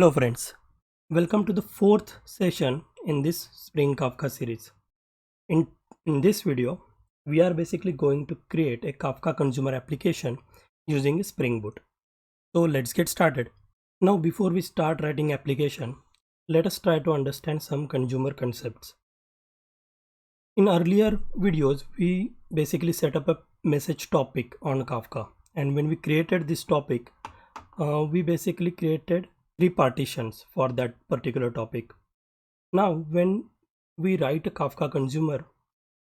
Hello friends, welcome to the fourth session in this Spring Kafka series. In, in this video, we are basically going to create a Kafka consumer application using Spring Boot. So let's get started. Now before we start writing application, let us try to understand some consumer concepts. In earlier videos, we basically set up a message topic on Kafka, and when we created this topic, we basically created three partitions for that particular topic. Now, when we write a Kafka consumer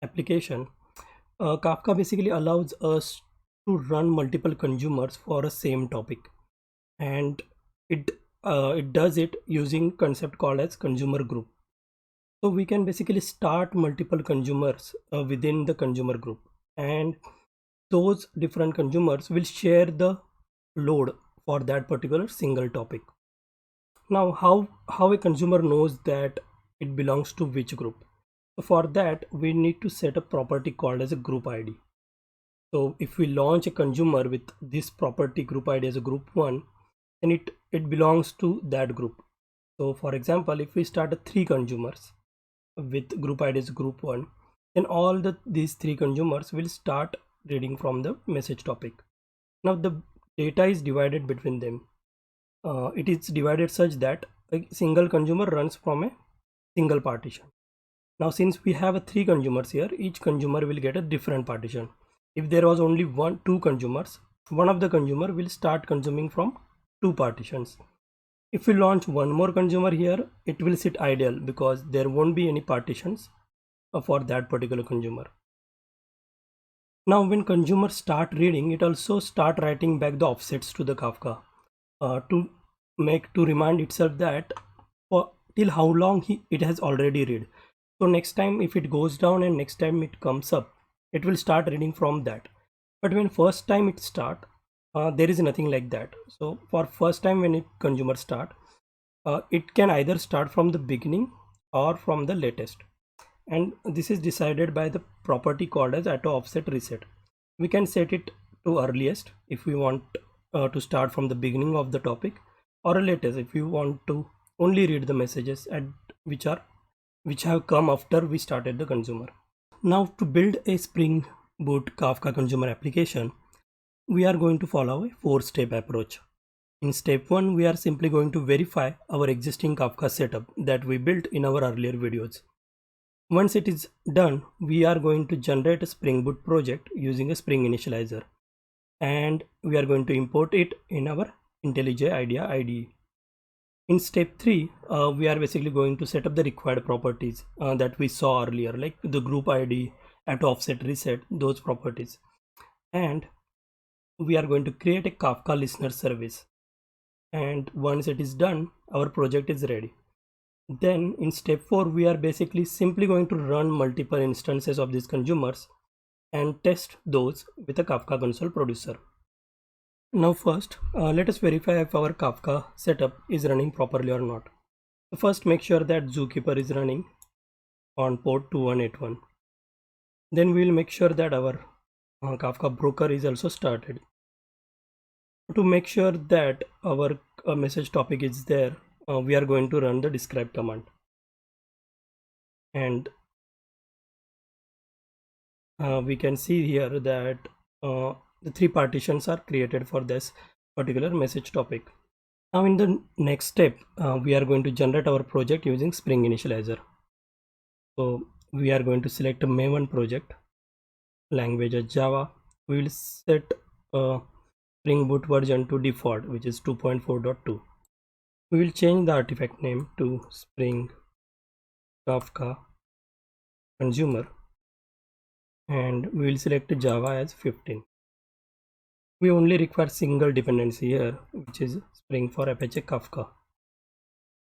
application, Kafka basically allows us to run multiple consumers for a same topic, and it it does it using concept called as consumer group. So we can basically start multiple consumers within the consumer group, and those different consumers will share the load for that particular single topic. Now, how a consumer knows that it belongs to which group? So for that, we need to set a property called as a group ID. So if we launch a consumer with this property group ID as a group one, then it belongs to that group. So for example, if we start three consumers with group ID as group one, then all these three consumers will start reading from the message topic. Now the data is divided between them. It is divided such that a single consumer runs from a single partition. Now since we have three consumers here, each consumer will get a different partition. If there was only two consumers, one of the consumer will start consuming from two partitions. If we launch one more consumer here, it will sit idle because there won't be any partitions for that particular consumer. Now when consumers start reading, it also start writing back the offsets to the Kafka to remind itself that for till how long it has already read. So next time if it goes down and next time it comes up, it will start reading from that. But when first time it start, there is nothing like that. So for first time when consumer start, it can either start from the beginning or from the latest, and this is decided by the property called as auto offset reset. We can set it to earliest if we want to start from the beginning of the topic, or latest if you want to only read the messages which have come after we started the consumer. Now to build a Spring Boot Kafka consumer application, we are going to follow a 4-step approach. In step 1, we are simply going to verify our existing Kafka setup that we built in our earlier videos. Once it is done, we are going to generate a Spring Boot project using a Spring Initializer, and we are going to import it in our IntelliJ IDEA IDE. In step 3, we are basically going to set up the required properties that we saw earlier, like the group ID, auto offset reset, those properties. And we are going to create a Kafka listener service. And once it is done, our project is ready. Then in step 4, we are basically simply going to run multiple instances of these consumers and test those with a Kafka console producer. Now first, let us verify if our Kafka setup is running properly or not. So first make sure that Zookeeper is running on port 2181. Then we will make sure that our Kafka broker is also started. To make sure that our message topic is there, we are going to run the describe command, and we can see here that the three partitions are created for this particular message topic. Now in the next step, we are going to generate our project using Spring Initializer. So we are going to select a Maven project, language as Java. We will set Spring Boot version to default, which is 2.4.2. We will change the artifact name to Spring Kafka consumer, and we will select Java as 15. We only require single dependency here, which is Spring for Apache Kafka.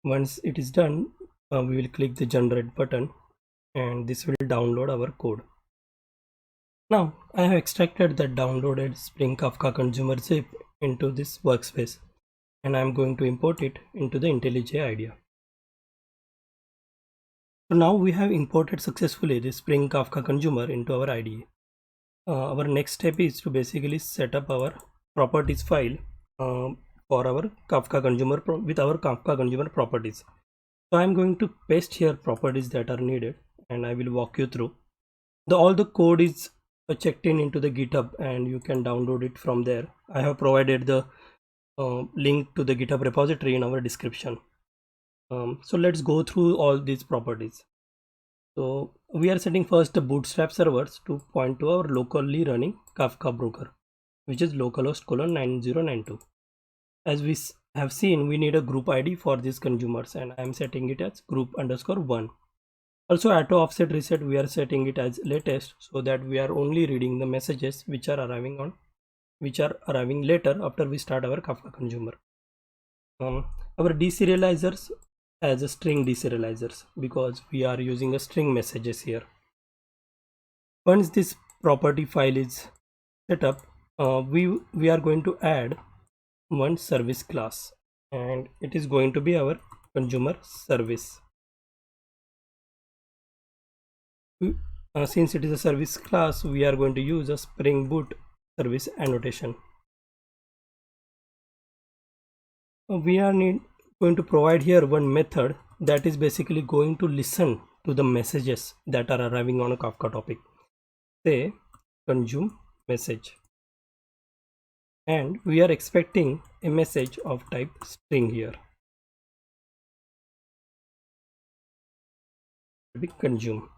Once it is done, we will click the generate button, and this will download our code. Now I have extracted the downloaded Spring Kafka consumer zip into this workspace, and I am going to import it into the IntelliJ IDEA. So now we have imported successfully the Spring Kafka consumer into our IDE. Our next step is to basically set up our properties file for our Kafka consumer with our Kafka consumer properties. So I'm going to paste here properties that are needed, and I will walk you through. All the code is checked in into the GitHub, and you can download it from there. I have provided the link to the GitHub repository in our description. So let's go through all these properties. So we are setting first the bootstrap servers to point to our locally running Kafka broker, which is localhost colon 9092. As we have seen, we need a group ID for these consumers, and I am setting it as group_1. Also, auto offset reset, we are setting it as latest, so that we are only reading the messages which are arriving later after we start our Kafka consumer. Our deserializers as a string deserializers, because we are using a string messages here. Once this property file is set up, we are going to add one service class, and it is going to be our consumer service. Since it is a service class, we are going to use a Spring Boot service annotation. We are going to provide here one method that is basically going to listen to the messages that are arriving on a Kafka topic. Say consume message, and we are expecting a message of type string here. Be consume.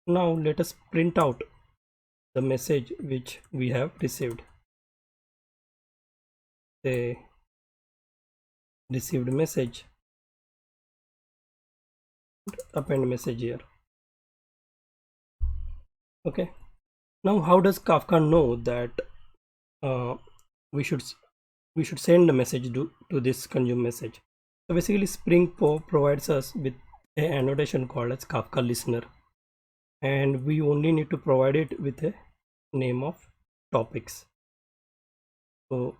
Now let us print out the message which we have received. Say received message, append message here. Okay, now how does Kafka know that we should send a message to this consume message? So basically Spring provides us with an annotation called as Kafka listener, and we only need to provide it with a name of topics. So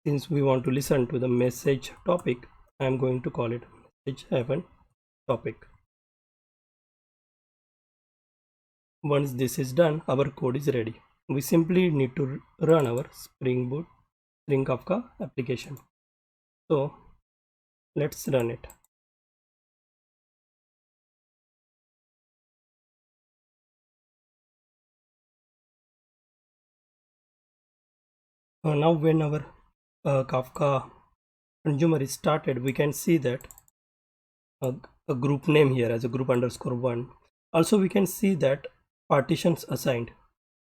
since we want to listen to the message topic, I am going to call it message-topic. Once this is done, our code is ready. We simply need to run our Spring Boot Spring Kafka application. So let's run it. Now when our Kafka consumer is started, we can see that a group name here as a group_1. Also we can see that partitions assigned.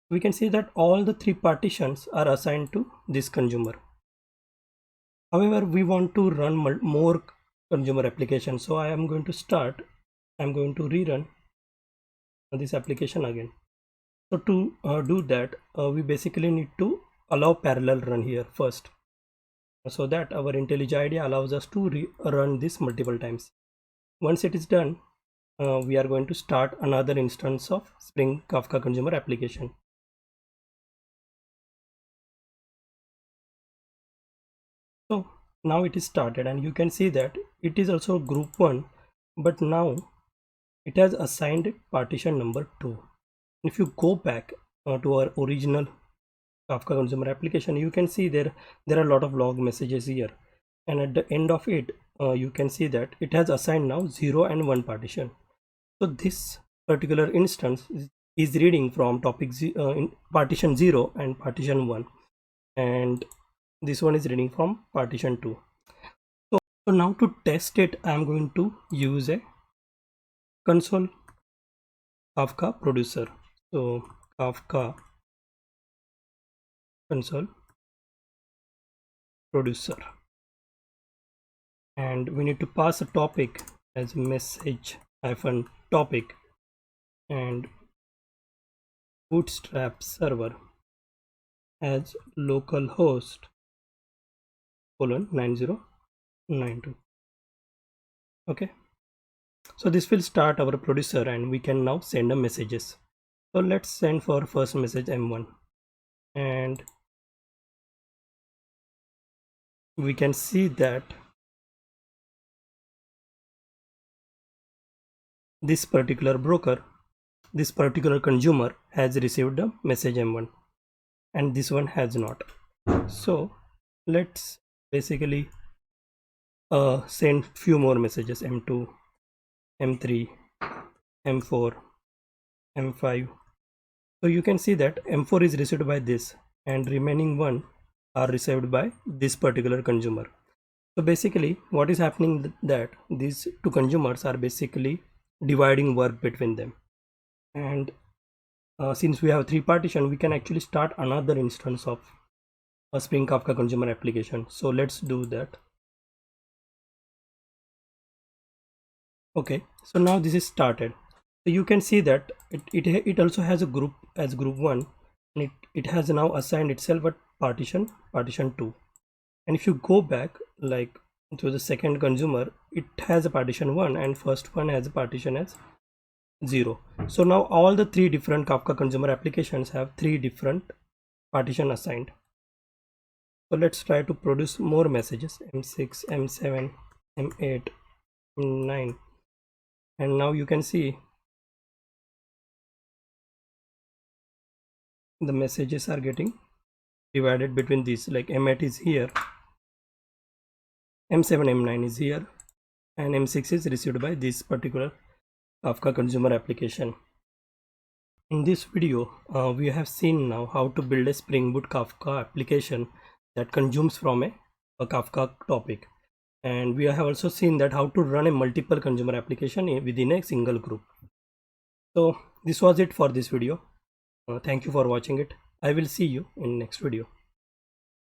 We can see that all the 3 partitions are assigned to this consumer. However, we want to run more consumer applications, so I am going to rerun this application again. So to do that, we basically need to allow parallel run here first, so that our IntelliJ IDE allows us to run this multiple times. Once it is done, we are going to start another instance of Spring Kafka consumer application. So now it is started, and you can see that it is also group 1, but now it has assigned partition number 2. If you go back to our original Kafka consumer application, you can see there are a lot of log messages here, and at the end of it, you can see that it has assigned now 0 and 1 partition. So this particular instance is reading from topic in partition 0 and partition 1, and this one is reading from partition 2. So now to test it, I am going to use a console Kafka producer. So Kafka console producer, and we need to pass a topic as message-topic, and bootstrap server as localhost colon 9092. Okay, so this will start our producer, and we can now send the messages. So let's send for first message M1, and we can see that this particular consumer has received the message M1, and this one has not. So let's basically send few more messages, M2, M3, M4, M5. So you can see that M4 is received by this and remaining one are received by this particular consumer. So basically what is happening that these two consumers are basically dividing work between them, and since we have three partition, we can actually start another instance of a Spring Kafka consumer application. So let's do that. Okay, so now this is started. So you can see that it also has a group as group 1, and it has now assigned itself a partition 2. And if you go back like to the second consumer, it has a partition 1 and first one has a partition as 0. So now all the three different Kafka consumer applications have three different partition assigned. So let's try to produce more messages, M6, M7, M8, M9, and now you can see the messages are getting divided between these, like M8 is here, M7, M9 is here, and M6 is received by this particular Kafka consumer application. In this video, we have seen now how to build a Spring Boot Kafka application that consumes from a Kafka topic. And we have also seen that how to run a multiple consumer application within a single group. So this was it for this video. Thank you for watching it. I will see you in next video.